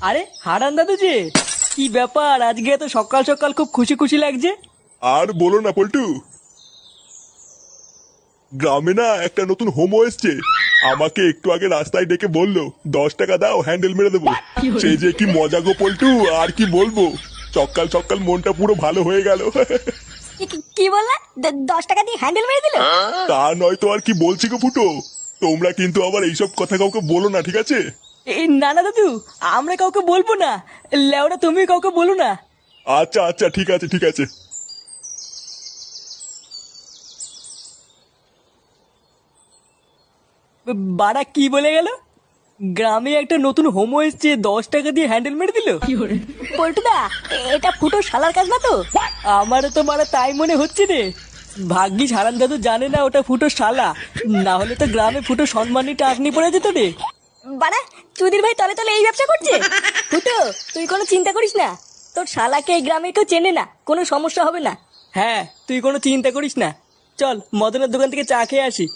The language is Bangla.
আরে হারান দাদু যে, কি ব্যাপার আজকে এত সকাল সকাল খুব খুশি খুশি লাগছে? আর বলো না পল্টু, গ্রামে না একটা নতুন হোমো এসছে। আমাকে একটু আগে রাস্তায় ডেকে বললো 10 টাকা দাও হ্যান্ডেল মেরে দেবো। সেই যে কি মজা গো পল্টু, আর কি বলবো। সকাল সকাল মনটা পুরো ভালো হয়ে গেল। কি বললা? 10 টাকা দিয়ে হ্যান্ডেল মেরে দিল? তা নয় তো আর কি বলছি গো ফুটো। তোমরা কিন্তু আবার এইসব কথা কাউকে বলো না, ঠিক আছে? এই না না দাদু, আমরা কাউকে বলবো না। লেওরা তুমি কাউকে বলো না। আচ্ছা আচ্ছা, ঠিক আছে ঠিক আছে। বাড়া কি বলে গেল? গ্রামে একটা নতুন হোমো এসছে, 10 টাকা দিয়ে হ্যান্ডেল মেরে দিল? পল্টুদা, এটা ফুটো শালার কাজ না তো? আমারও তো বাড়া তাই মনে হচ্ছে রে। ভাগ্যিস হারান দাদু জানে না ওটা ফুটো শালা, না হলে তো গ্রামে ফুটো সম্মানী টাকনি পড়ে যেত রে। বাড়া, চুদির ভাই তলে তলে এই ব্যবসা করছে। ফুটো, তুই কোনো চিন্তা করিস না। তোর শালাকে এই গ্রামে কেউ চেনে না, কোনো সমস্যা হবে না। হ্যাঁ, তুই কোনো চিন্তা করিস না। চল মদনের দোকান থেকে চা খেয়ে আসি।